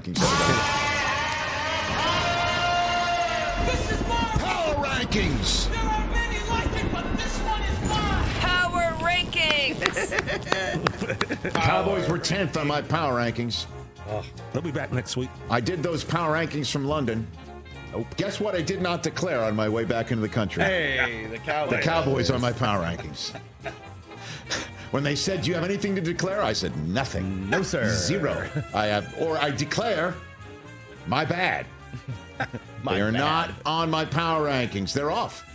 rankings. This is my power rankings. There are many like it, but this one is mine. Power rankings. The Cowboys were 10th on my power rankings. They'll be back next week. I did those power rankings from London. Guess what I did not declare on my way back into the country? Hey, the Cowboys. The Cowboys on my power rankings. When they said, do you have anything to declare? I said, nothing. No, sir. Zero. I declare, my bad. They're not on my power rankings. They're off.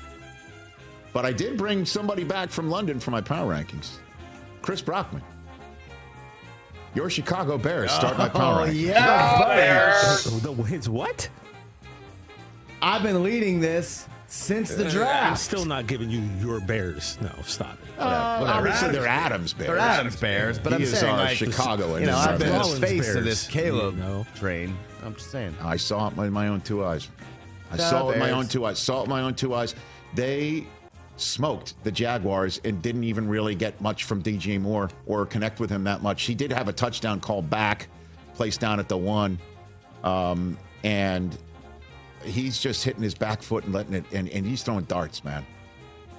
But I did bring somebody back from London for my power rankings. Chris Brockman. Your Chicago Bears start my power rankings. Yeah, His what? I've been leading this since the draft. I'm still not giving you your Bears. No, stop it. Obviously, they're Adams Bears. They're Adams Bears, but He I'm is saying, our like, Chicago. you know, I've been the Rollins face of Bears. this Caleb train. I'm just saying. I saw it with my own two eyes. I saw it with my own two eyes. They smoked the Jaguars and didn't even really get much from DJ Moore or connect with him that much. He did have a touchdown call back, placed down at the 1, and he's just hitting his back foot and letting it, and he's throwing darts, man.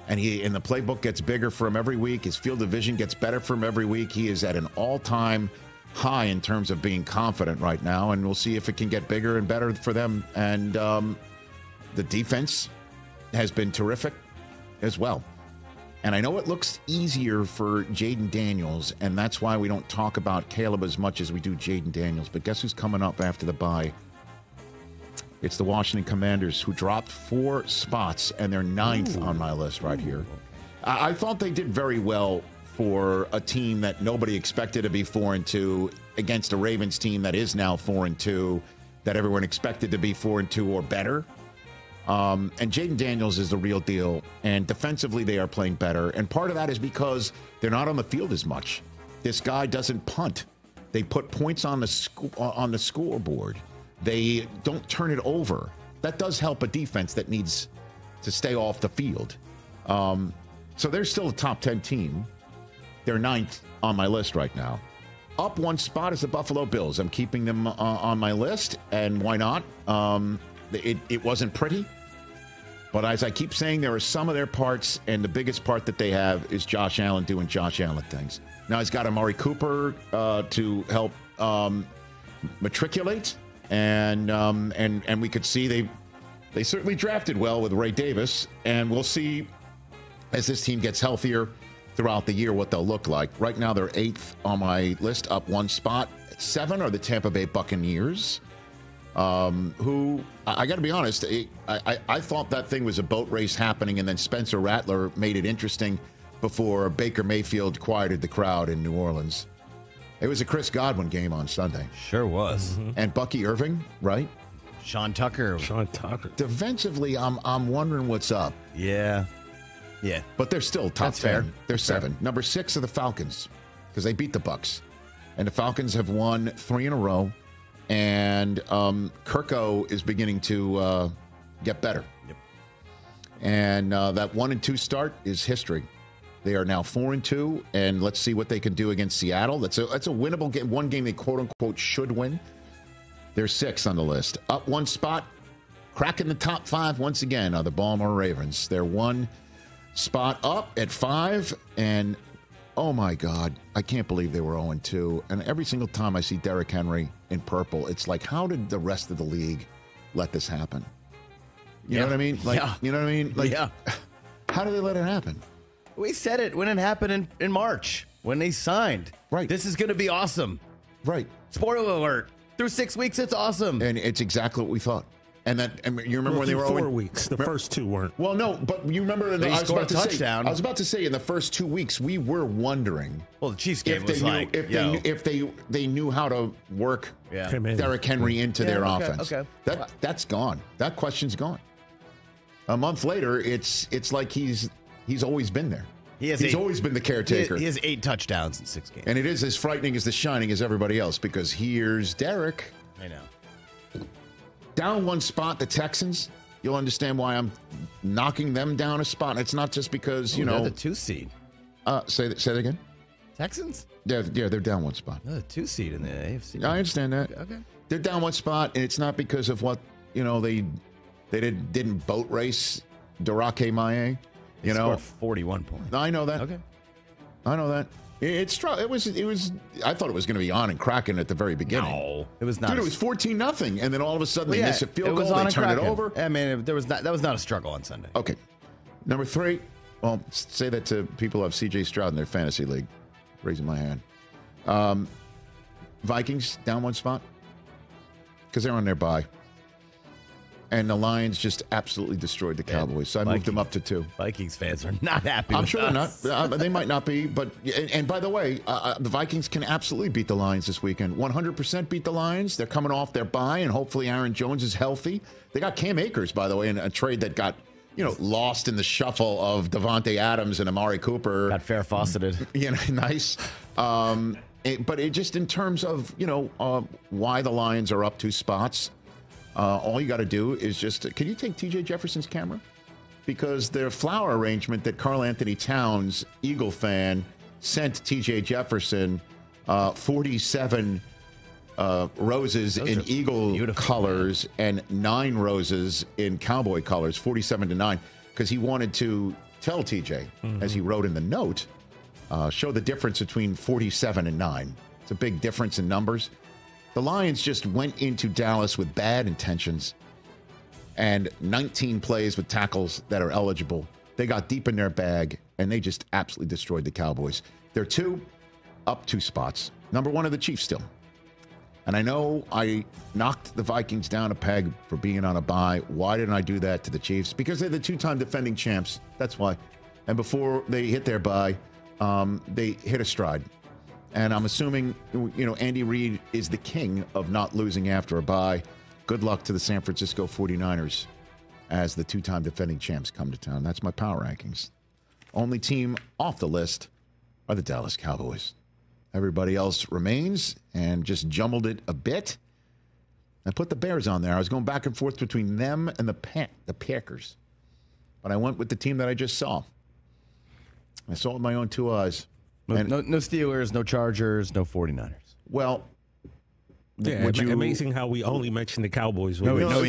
And the playbook gets bigger for him every week. His field of vision gets better for him every week. He is at an all-time high in terms of being confident right now, and we'll see if it can get bigger and better for them. And the defense has been terrific as well. And I know it looks easier for Jaden Daniels, and that's why we don't talk about Caleb as much as we do Jaden Daniels. But guess who's coming up after the bye? It's the Washington Commanders, who dropped 4 spots, and they're 9th on my list right here. I thought they did very well for a team that nobody expected to be 4-2 against a Ravens team that is now 4-2, that everyone expected to be 4-2 or better. And Jaden Daniels is the real deal, and defensively they are playing better. And part of that is because they're not on the field as much. This guy doesn't punt. They put points on the scoreboard. They don't turn it over. That does help a defense that needs to stay off the field. So they're still a top 10 team. They're 9th on my list right now. Up 1 spot is the Buffalo Bills. I'm keeping them on my list, and why not? It wasn't pretty, but as I keep saying, there are some of their parts, and the biggest part that they have is Josh Allen doing Josh Allen things. Now he's got Amari Cooper to help matriculate. And we could see they certainly drafted well with Ray Davis, and we'll see as this team gets healthier throughout the year what they'll look like. Right now they're 8th on my list, up 1 spot. 7 are the Tampa Bay Buccaneers, who I got to be honest, I thought that thing was a boat race happening, and then Spencer Rattler made it interesting before Baker Mayfield quieted the crowd in New Orleans. It was a Chris Godwin game on Sunday. Sure was. Mm-hmm. And Bucky Irving, right? Sean Tucker. Defensively, I'm wondering what's up. Yeah. But they're still top 10. Fair. They're 7. Number 6 are the Falcons, because they beat the Bucs. And the Falcons have won 3 in a row. And Kirko is beginning to get better. Yep. And that 1-2 start is history. They are now 4-2, and let's see what they can do against Seattle. That's a winnable game. One game they quote-unquote should win. They're 6th on the list. Up 1 spot, cracking the top 5 once again are the Baltimore Ravens. They're 1 spot up at 5, and oh my God, I can't believe they were 0-2. And every single time I see Derrick Henry in purple, it's like, how did the rest of the league let this happen? You know what I mean? You know what I mean? How did they let it happen? We said it when it happened in March, when they signed. Right. This is going to be awesome. Right. Spoiler alert. Through 6 weeks, it's awesome. And it's exactly what we thought. And you remember when they were 4 weeks. The first 2 weren't. Well, no, but you remember I was about to say in the first 2 weeks we were wondering. Well, the Chiefs game was if they knew how to work Derrick Henry into their offense. Okay. That's gone. That question's gone. A month later, it's like he's always been there. He's always been the caretaker. He has 8 touchdowns in 6 games. And it is as frightening as the shining as everybody else, because here's Derrick. I know. Down 1 spot, the Texans. You'll understand why I'm knocking them down a spot. It's not just because, they're the 2 seed. Say that again? Texans? Yeah, they're down 1 spot. They're the 2 seed in the AFC. I understand that. Okay. They're down one spot, and it's not because of what, they didn't boat race Dorake Maye. They scored 41 points. I know that. Okay. I know that. It was. I thought it was going to be on and cracking at the very beginning. No, it was not. Dude, it was 14-0, and then all of a sudden they miss a field goal. They turn it over. I mean, that was not a struggle on Sunday. Okay, number 3. Well, say that to people who have C.J. Stroud in their fantasy league. Raising my hand. Vikings down one spot because they're on their bye. And the Lions just absolutely destroyed the Cowboys. So I moved them up to 2. Vikings fans are not happy I'm with sure us. they're not. They might not be. But and by the way, the Vikings can absolutely beat the Lions this weekend. 100% beat the Lions. They're coming off their bye, and hopefully Aaron Jones is healthy. They got Cam Akers, by the way, in a trade that got lost in the shuffle of Devontae Adams and Amari Cooper. Got fair fauceted. Nice. But it just in terms of why the Lions are up 2 spots. All you got to do is just, can you take TJ Jefferson's camera? Because their flower arrangement that Karl Anthony Towns, Eagle fan, sent TJ Jefferson 47 roses in Eagle colors and 9 roses in Cowboy colors, 47-9, because he wanted to tell TJ, as he wrote in the note, show the difference between 47 and 9. It's a big difference in numbers. The Lions just went into Dallas with bad intentions and 19 plays with tackles that are eligible. They got deep in their bag, and they just absolutely destroyed the Cowboys. They're up 2 spots. Number 1 are the Chiefs still. And I know I knocked the Vikings down a peg for being on a bye. Why didn't I do that to the Chiefs? Because they're the 2-time defending champs. That's why. And before they hit their bye, they hit a stride. And I'm assuming, Andy Reid is the king of not losing after a bye. Good luck to the San Francisco 49ers as the 2-time defending champs come to town. That's my power rankings. Only team off the list are the Dallas Cowboys. Everybody else remains and just jumbled it a bit. I put the Bears on there. I was going back and forth between them and the Packers. But I went with the team that I just saw. I saw it with my own 2 eyes. No Steelers, no Chargers, no 49ers. Well, yeah, amazing how we only mentioned the Cowboys. No Eagles.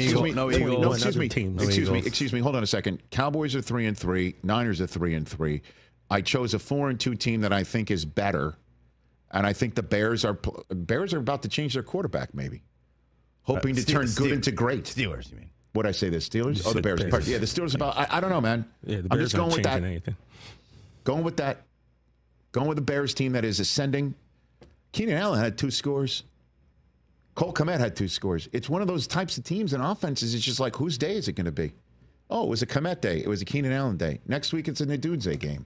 Excuse me. Hold on a second. Cowboys are 3-3. Niners are 3-3. I chose a 4-2 team that I think is better, and I think the Bears are about to change their quarterback, maybe, hoping to turn good into great. Steelers, you mean? What did I say? The Steelers? Oh, the Bears. Yeah, the Steelers. I don't know, man. Yeah, the Bears I'm just going with that. Anything. Going with that. Going with the Bears team that is ascending. Keenan Allen had 2 scores. Cole Kmet had 2 scores. It's one of those types of teams and offenses. It's just like, whose day is it going to be? Oh, it was a Kmet day. It was a Keenan Allen day. Next week, it's a Nadudze game.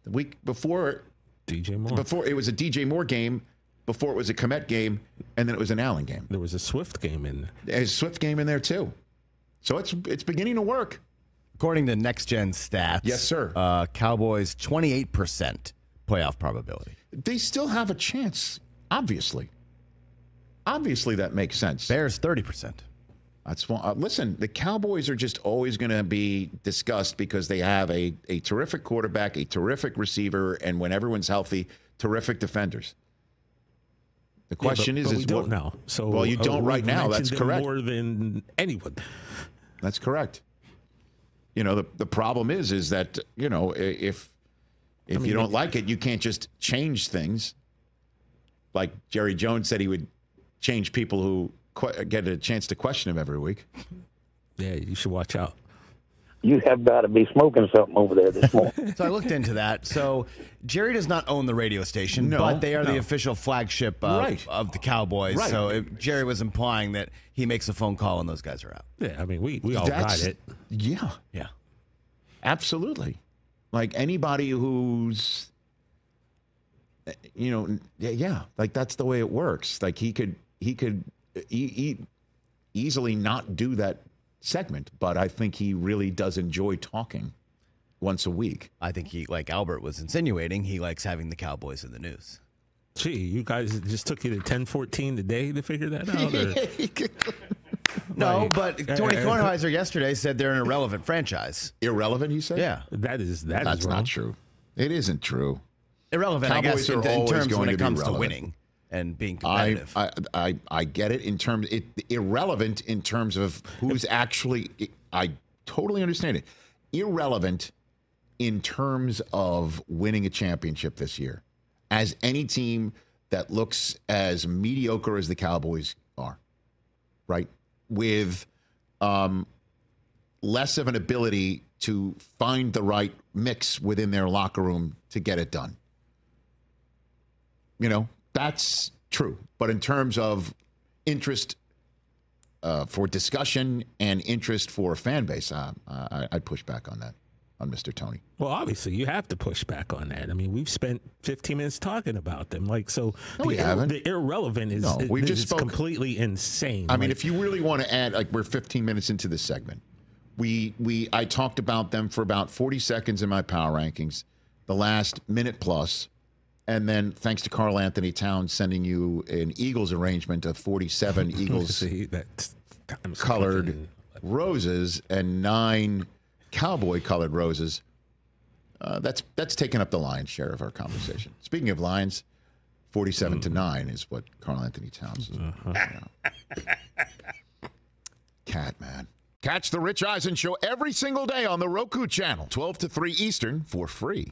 The week before, DJ Moore. Before it was a DJ Moore game. Before it was a Kmet game, and then it was an Allen game. There was a Swift game in there. There's a Swift game in there too. So it's beginning to work. According to Next Gen Stats, yes, sir. Cowboys 28% playoff probability. They still have a chance. Obviously, that makes sense. Bears 30%. That's listen. The Cowboys are just always going to be discussed because they have a terrific quarterback, a terrific receiver, and when everyone's healthy, terrific defenders. The question is we don't what now. So well, you don't right now. That's correct. More than anyone. That's correct. The problem is that if you don't like it, you can't just change things. Like Jerry Jones said, he would change people who get a chance to question him every week. Yeah, you should watch out. You have got to be smoking something over there this morning. So I looked into that. So Jerry does not own the radio station, but they are the official flagship of the Cowboys. Right. So Jerry was implying that he makes a phone call and those guys are out. Yeah, I mean, we all got it. Yeah. Yeah. Absolutely. Like anybody who's, like that's the way it works. Like he could easily not do that segment, but I think he really does enjoy talking once a week. I think he, like Albert was insinuating, he likes having the Cowboys in the news. Gee, you guys just took you to 10-14 today to figure that out? Or? No, but Tony Kornheiser yesterday said they're an irrelevant franchise. Irrelevant, you said? Yeah. That's not true. It isn't true. Irrelevant, Cowboys I guess, in terms when it comes to winning. and being competitive. I get it irrelevant in terms of who's actually. I totally understand it. Irrelevant in terms of winning a championship this year, as any team that looks as mediocre as the Cowboys are, right? With less of an ability to find the right mix within their locker room to get it done. That's true. But in terms of interest for discussion and interest for a fan base, I'd push back on that, on Mr. Tony. Well, obviously, you have to push back on that. I mean, we've spent 15 minutes talking about them. No, we haven't. The irrelevant is, we just spoke. Completely insane. I mean, if you really want to add, we're 15 minutes into this segment. I talked about them for about 40 seconds in my power rankings, the last minute plus. And then, thanks to Karl Anthony Towns sending you an Eagles arrangement of 47 Eagles colored roses and 9 Cowboy colored roses. That's taken up the lion's share of our conversation. Speaking of lions, 47-9 is what Karl Anthony Towns is. Cat man. Catch the Rich Eisen Show every single day on the Roku Channel, 12 to 3 Eastern, for free.